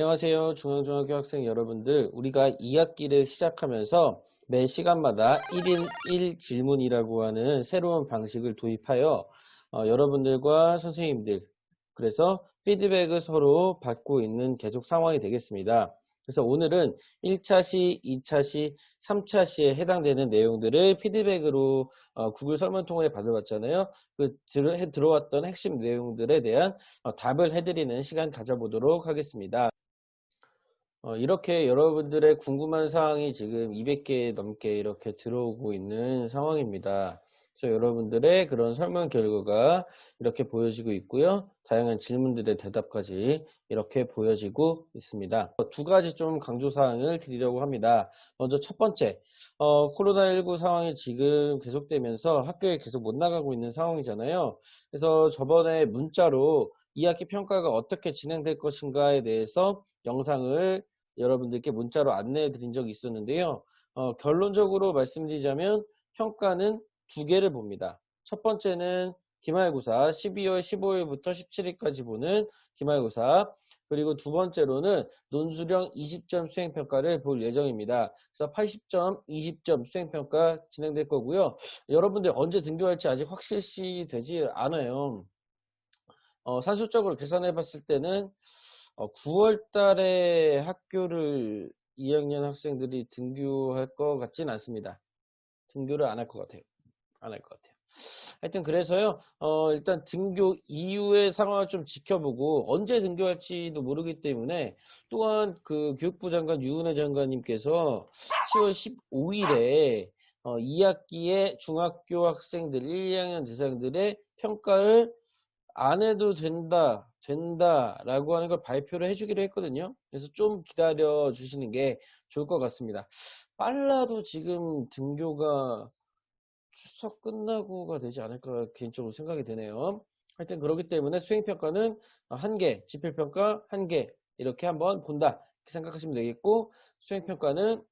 안녕하세요. 중앙중학교 학생 여러분들. 우리가 2학기를 시작하면서 매 시간마다 1인 1질문이라고 하는 새로운 방식을 도입하여 여러분들과 선생님들, 그래서 피드백을 서로 받고 있는 계속 상황이 되겠습니다. 그래서 오늘은 1차 시, 2차 시, 3차 시에 해당되는 내용들을 피드백으로 구글 설문통에 받아봤잖아요. 들어왔던 핵심 내용들에 대한 답을 해드리는 시간 가져보도록 하겠습니다. 이렇게 여러분들의 궁금한 사항이 지금 200개 넘게 이렇게 들어오고 있는 상황입니다. 그래서 여러분들의 그런 설문 결과가 이렇게 보여지고 있고요. 다양한 질문들의 대답까지 이렇게 보여지고 있습니다. 두 가지 좀 강조 사항을 드리려고 합니다. 먼저 첫 번째, 코로나19 상황이 지금 계속되면서 학교에 계속 못 나가고 있는 상황이잖아요. 그래서 저번에 문자로 2학기 평가가 어떻게 진행될 것인가에 대해서 영상을 여러분들께 문자로 안내해 드린 적이 있었는데요. 결론적으로 말씀드리자면 평가는 두 개를 봅니다. 첫 번째는 기말고사 12월 15일부터 17일까지 보는 기말고사, 그리고 두 번째로는 논술형 20점 수행평가를 볼 예정입니다. 그래서 80점, 20점 수행평가 진행될 거고요. 여러분들 언제 등교할지 아직 확실시 되지 않아요. 산술적으로 계산해 봤을 때는 9월 달에 학교를 2학년 학생들이 등교할 것 같진 않습니다. 등교를 안 할 것 같아요. 안 할 것 같아요. 하여튼 그래서요, 일단 등교 이후의 상황을 좀 지켜보고 언제 등교할지도 모르기 때문에, 또한 그 교육부 장관 유은혜 장관님께서 10월 15일에 2학기의 중학교 학생들 1, 2학년 대상들의 평가를 안 해도 된다라고 하는 걸 발표를 해주기로 했거든요. 그래서 좀 기다려 주시는 게 좋을 것 같습니다. 빨라도 지금 등교가 추석 끝나고가 되지 않을까 개인적으로 생각이 되네요. 하여튼 그렇기 때문에 수행평가는 1개, 지필평가 1개 이렇게 한번 본다 이렇게 생각하시면 되겠고, 수행평가는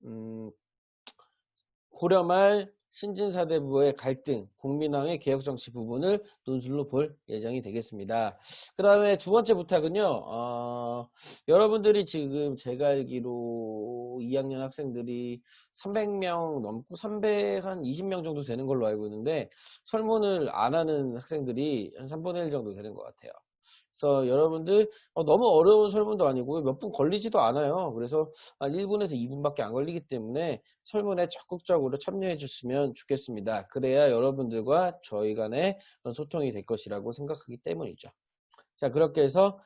고려말 신진사대부의 갈등, 국민왕의 개혁정치 부분을 논술로 볼 예정이 되겠습니다. 그 다음에 두 번째 부탁은요, 여러분들이 지금 제가 알기로 2학년 학생들이 300명 넘고 320명 정도 되는 걸로 알고 있는데, 설문을 안 하는 학생들이 한 3분의 1 정도 되는 것 같아요. 그래서 여러분들 너무 어려운 설문도 아니고 몇 분 걸리지도 않아요. 그래서 한 1분에서 2분밖에 안 걸리기 때문에 설문에 적극적으로 참여해 주시면 좋겠습니다. 그래야 여러분들과 저희 간의 소통이 될 것이라고 생각하기 때문이죠. 자, 그렇게 해서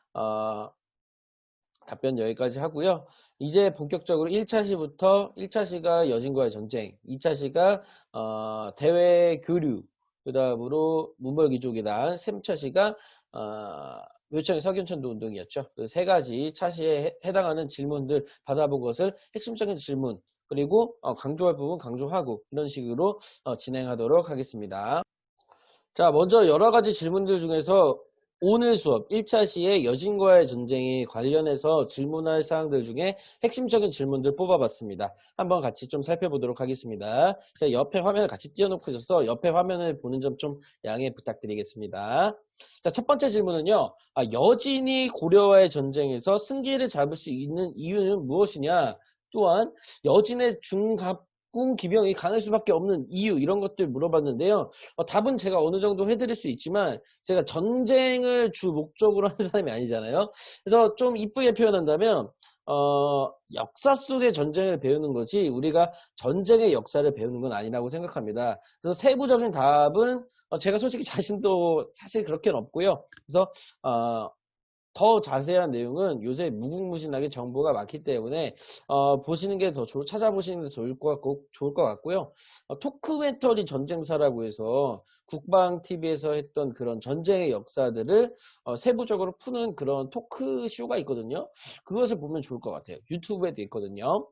답변 여기까지 하고요. 이제 본격적으로 1차 시부터, 1차 시가 여진과의 전쟁, 2차 시가 대외 교류, 그 다음으로 문벌귀족이단, 3차 시가 묘청의 석윤천도 운동이었죠. 그 세 가지 차시에 해당하는 질문들 받아본 것을 핵심적인 질문, 그리고 강조할 부분 강조하고, 이런 식으로 진행하도록 하겠습니다. 자, 먼저 여러 가지 질문들 중에서 오늘 수업 1차 시의 여진과의 전쟁에 관련해서 질문할 사항들 중에 핵심적인 질문들 뽑아봤습니다. 한번 같이 좀 살펴보도록 하겠습니다. 제가 옆에 화면을 같이 띄워놓고 있어서 옆에 화면을 보는 점 좀 양해 부탁드리겠습니다. 자, 첫 번째 질문은요. 여진이 고려와의 전쟁에서 승기를 잡을 수 있는 이유는 무엇이냐? 또한 여진의 중갑군 기병이 강할 수밖에 없는 이유, 이런 것들 물어봤는데요. 답은 제가 어느 정도 해드릴 수 있지만 제가 전쟁을 주 목적으로 하는 사람이 아니잖아요. 그래서 좀 이쁘게 표현한다면 역사 속의 전쟁을 배우는 거지 우리가 전쟁의 역사를 배우는 건 아니라고 생각합니다. 그래서 세부적인 답은 제가 솔직히 자신도 사실 그렇게는 없고요. 그래서 더 자세한 내용은 요새 무궁무진하게 정보가 많기 때문에 보시는 게 더 찾아보시는 게 좋을 것 같고요. 토크멘터리 전쟁사라고 해서 국방TV에서 했던 그런 전쟁의 역사들을 세부적으로 푸는 그런 토크쇼가 있거든요. 그것을 보면 좋을 것 같아요. 유튜브에도 있거든요.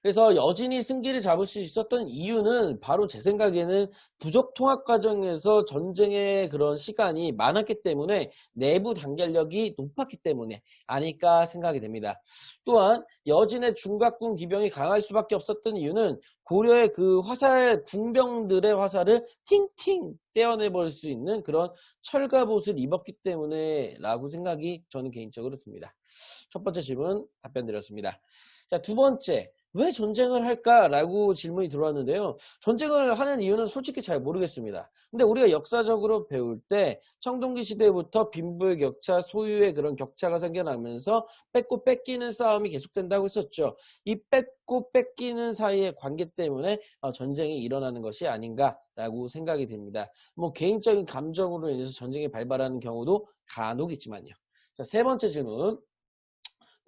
그래서 여진이 승기를 잡을 수 있었던 이유는 바로 제 생각에는 부족 통합 과정에서 전쟁의 그런 시간이 많았기 때문에 내부 단결력이 높았기 때문에 아닐까 생각이 됩니다. 또한 여진의 중각군 기병이 강할 수밖에 없었던 이유는 고려의 그 화살, 궁병들의 화살을 팅팅 떼어내버릴 수 있는 그런 철갑옷을 입었기 때문에 라고 생각이 저는 개인적으로 듭니다. 첫 번째 질문 답변 드렸습니다. 자, 두 번째. 왜 전쟁을 할까라고 질문이 들어왔는데요. 전쟁을 하는 이유는 솔직히 잘 모르겠습니다. 근데 우리가 역사적으로 배울 때 청동기 시대부터 빈불격차, 소유의 그런 격차가 생겨나면서 뺏고 뺏기는 싸움이 계속된다고 했었죠. 이 뺏고 뺏기는 사이의 관계 때문에 전쟁이 일어나는 것이 아닌가라고 생각이 됩니다. 뭐 개인적인 감정으로 인해서 전쟁이 발발하는 경우도 간혹 있지만요. 자, 세 번째 질문.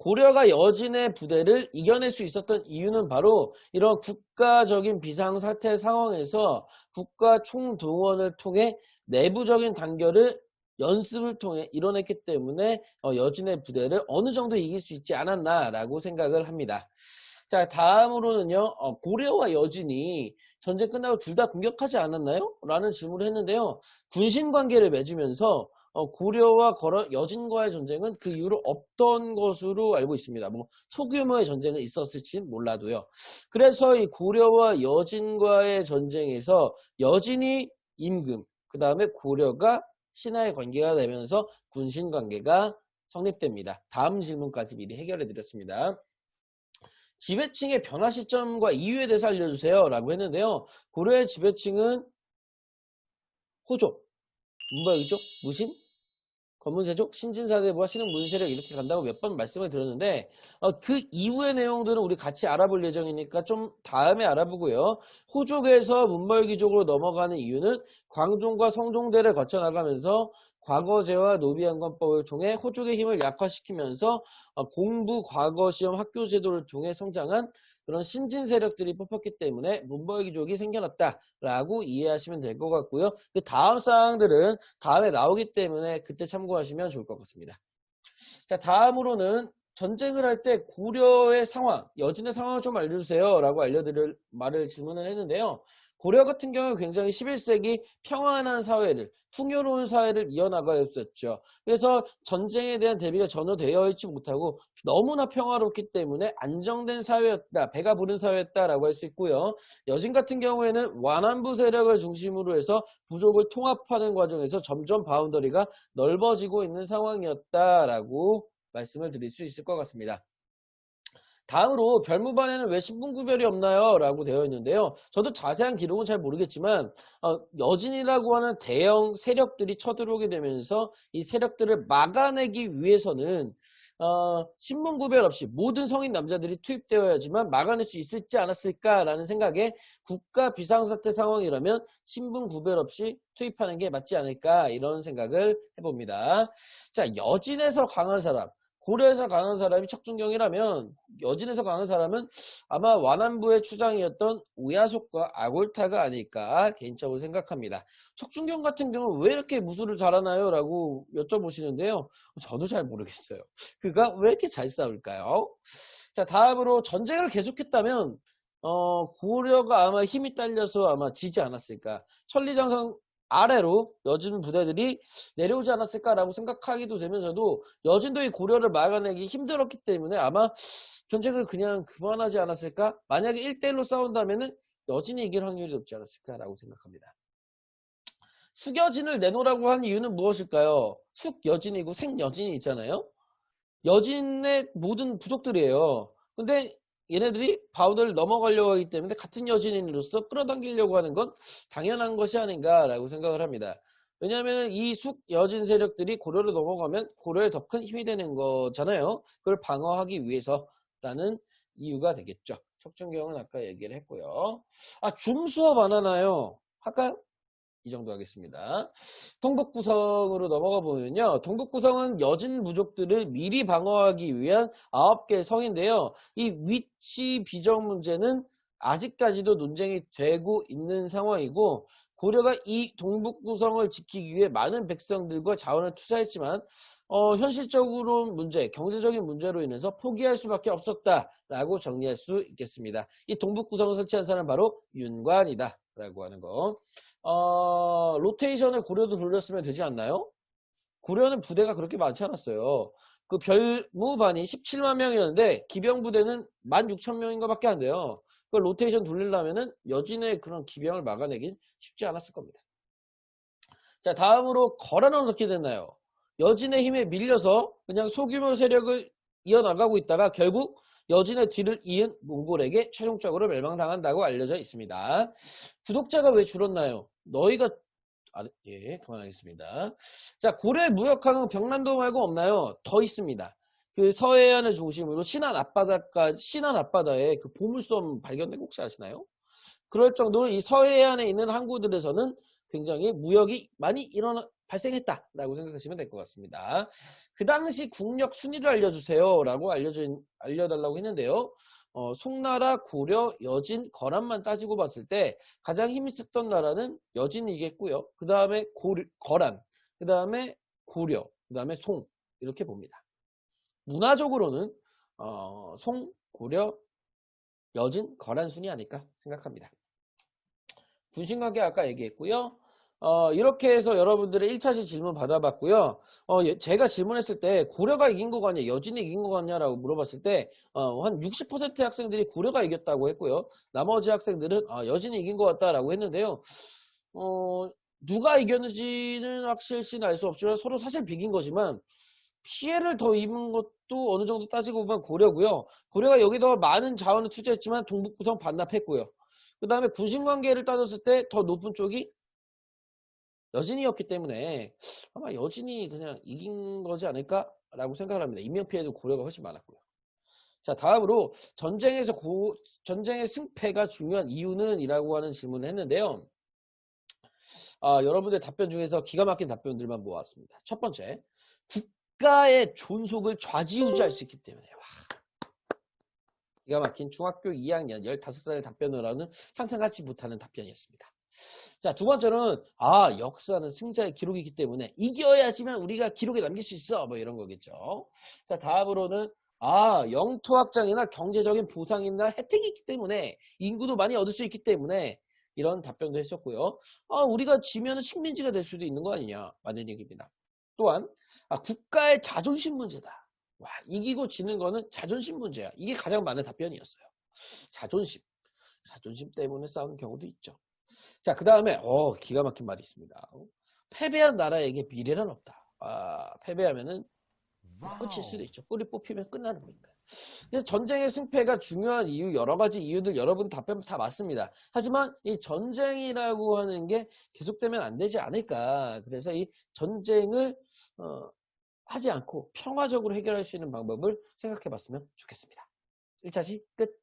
고려가 여진의 부대를 이겨낼 수 있었던 이유는 바로 이런 국가적인 비상사태 상황에서 국가 총동원을 통해 내부적인 단결을 연습을 통해 이뤄냈기 때문에 여진의 부대를 어느 정도 이길 수 있지 않았나라고 생각을 합니다. 자, 다음으로는요. 고려와 여진이 전쟁 끝나고 둘 다 공격하지 않았나요? 라는 질문을 했는데요. 군신관계를 맺으면서 고려와 여진과의 전쟁은 그 이후로 없던 것으로 알고 있습니다. 뭐 소규모의 전쟁은 있었을지 몰라도요. 그래서 이 고려와 여진과의 전쟁에서 여진이 임금, 그 다음에 고려가 신하의 관계가 되면서 군신 관계가 성립됩니다. 다음 질문까지 미리 해결해 드렸습니다. 지배층의 변화 시점과 이유에 대해서 알려주세요 라고 했는데요. 고려의 지배층은 호족, 문벌귀족, 무신, 검문세족, 신진사대부와 신흥문세력 이렇게 간다고 몇 번 말씀을 드렸는데 그 이후의 내용들은 우리 같이 알아볼 예정이니까 좀 다음에 알아보고요. 호족에서 문벌귀족으로 넘어가는 이유는 광종과 성종대를 거쳐나가면서 과거제와 노비양관법을 통해 호족의 힘을 약화시키면서 공부 과거시험 학교제도를 통해 성장한 그런 신진 세력들이 뽑혔기 때문에 문벌귀족이 생겨났다라고 이해하시면 될 것 같고요. 그 다음 사항들은 다음에 나오기 때문에 그때 참고하시면 좋을 것 같습니다. 자, 다음으로는 전쟁을 할 때 고려의 상황, 여진의 상황을 좀 알려주세요 라고 질문을 했는데요. 고려 같은 경우 굉장히 11세기 평안한 사회를, 풍요로운 사회를 이어나가야 했었죠. 그래서 전쟁에 대한 대비가 전혀 되어 있지 못하고 너무나 평화롭기 때문에 안정된 사회였다, 배가 부른 사회였다라고 할 수 있고요. 여진 같은 경우에는 완안부 세력을 중심으로 해서 부족을 통합하는 과정에서 점점 바운더리가 넓어지고 있는 상황이었다라고 말씀을 드릴 수 있을 것 같습니다. 다음으로 별무반에는 왜 신분구별이 없나요? 라고 되어 있는데요. 저도 자세한 기록은 잘 모르겠지만 여진이라고 하는 대형 세력들이 쳐들어오게 되면서 이 세력들을 막아내기 위해서는 신분구별 없이 모든 성인 남자들이 투입되어야지만 막아낼 수 있을지 않았을까라는 생각에 국가 비상사태 상황이라면 신분구별 없이 투입하는 게 맞지 않을까 이런 생각을 해봅니다. 자, 여진에서 강한 사람. 고려에서 강한 사람이 척준경이라면 여진에서 강한 사람은 아마 완안부의 추장이었던 우야속과 아골타가 아닐까 개인적으로 생각합니다. 척준경 같은 경우는 왜 이렇게 무술을 잘하나요? 라고 여쭤보시는데요. 저도 잘 모르겠어요. 그가 왜 이렇게 잘 싸울까요? 자, 다음으로 전쟁을 계속했다면 고려가 아마 힘이 딸려서 아마 지지 않았을까. 천리장성 아래로 여진 부대들이 내려오지 않았을까라고 생각하기도 되면서도 여진도 이 고려를 막아내기 힘들었기 때문에 아마 전쟁을 그냥 그만하지 않았을까? 만약에 1대1로 싸운다면은 여진이 이길 확률이 높지 않았을까라고 생각합니다. 숙여진을 내놓으라고 한 이유는 무엇일까요? 숙여진이고 생여진이 있잖아요. 여진의 모든 부족들이에요. 근데 얘네들이 바우더를 넘어가려고 하기 때문에 같은 여진인으로서 끌어당기려고 하는 건 당연한 것이 아닌가라고 생각을 합니다. 왜냐하면 이 숙여진 세력들이 고려를 넘어가면 고려에 더 큰 힘이 되는 거잖아요. 그걸 방어하기 위해서라는 이유가 되겠죠. 척준경은 아까 얘기를 했고요. 줌 수업 안 하나요? 할까요? 이 정도 하겠습니다. 동북구성으로 넘어가 보면요. 동북구성은 여진 부족들을 미리 방어하기 위한 9개의 성인데요. 이 위치 비정 문제는 아직까지도 논쟁이 되고 있는 상황이고 고려가 이 동북구성을 지키기 위해 많은 백성들과 자원을 투자했지만 현실적으로 경제적인 문제로 인해서 포기할 수밖에 없었다라고 정리할 수 있겠습니다. 이 동북구성을 설치한 사람은 바로 윤관이다 라고 하는 거. 로테이션을 고려도 돌렸으면 되지 않나요? 고려는 부대가 그렇게 많지 않았어요. 그 별무반이 17만 명이었는데 기병부대는 16,000명인가 밖에 안 돼요. 그 로테이션 돌리려면은 여진의 그런 기병을 막아내긴 쉽지 않았을 겁니다. 자, 다음으로 거란은 어떻게 됐나요? 여진의 힘에 밀려서 그냥 소규모 세력을 이어나가고 있다가 결국 여진의 뒤를 이은 몽골에게 최종적으로 멸망당한다고 알려져 있습니다. 구독자가 왜 줄었나요? 너희가 예, 그만하겠습니다. 자, 고려의 무역항은 병란도 말고 없나요? 더 있습니다. 그 서해안을 중심으로 신안 앞바다에 그 보물섬 발견된 거 혹시 아시나요? 그럴 정도로 이 서해안에 있는 항구들에서는 굉장히 무역이 많이 발생했다라고 생각하시면 될 것 같습니다. 그 당시 국력 순위를 알려주세요라고 알려달라고 했는데요. 송나라, 고려, 여진, 거란만 따지고 봤을 때 가장 힘이 셌던 나라는 여진이겠고요. 그 다음에 거란, 그 다음에 고려, 그 다음에 송 이렇게 봅니다. 문화적으로는 송, 고려, 여진, 거란 순이 아닐까 생각합니다. 군신관계 아까 얘기했고요. 이렇게 해서 여러분들의 1차시 질문 받아봤고요. 제가 질문했을 때 고려가 이긴 거 같냐, 여진이 이긴 거 같냐라고 물어봤을 때 한 60%의 학생들이 고려가 이겼다고 했고요. 나머지 학생들은 여진이 이긴 것 같다라고 했는데요. 누가 이겼는지는 확실히 알 수 없지만 서로 사실 비긴 거지만 피해를 더 입은 것도 어느 정도 따지고 보면 고려고요. 고려가 여기더 많은 자원을 투자했지만 동북구성 반납했고요. 그 다음에 군신관계를 따졌을 때 더 높은 쪽이 여진이었기 때문에 아마 여진이 그냥 이긴 거지 않을까라고 생각을 합니다. 인명피해도 고려가 훨씬 많았고요. 자, 다음으로 전쟁의 승패가 중요한 이유는? 이라고 하는 질문을 했는데요. 여러분들 답변 중에서 기가 막힌 답변들만 모았습니다. 첫 번째, 국가의 존속을 좌지우지할 수 있기 때문에. 기가 막힌 중학교 2학년 15살의 답변을 하는 상상하지 못하는 답변이었습니다. 자, 두 번째는 역사는 승자의 기록이기 때문에 이겨야지만 우리가 기록에 남길 수 있어 뭐 이런 거겠죠. 자, 다음으로는 영토 확장이나 경제적인 보상이나 혜택이 있기 때문에 인구도 많이 얻을 수 있기 때문에 이런 답변도 했었고요. 우리가 지면은 식민지가 될 수도 있는 거 아니냐 맞는 얘기입니다. 또한 국가의 자존심 문제다. 이기고 지는 거는 자존심 문제야. 이게 가장 많은 답변이었어요. 자존심 때문에 싸우는 경우도 있죠. 자, 그 다음에 기가 막힌 말이 있습니다. 패배한 나라에게 미래는 없다. 패배하면은 끝일 수도 있죠. 뿌리 뽑히면 끝나는 거니까. 그래서 전쟁의 승패가 중요한 이유, 여러 가지 이유들 여러분 답변 다 맞습니다. 하지만 이 전쟁이라고 하는 게 계속되면 안 되지 않을까. 그래서 이 전쟁을 하지 않고 평화적으로 해결할 수 있는 방법을 생각해 봤으면 좋겠습니다. 1차시 끝.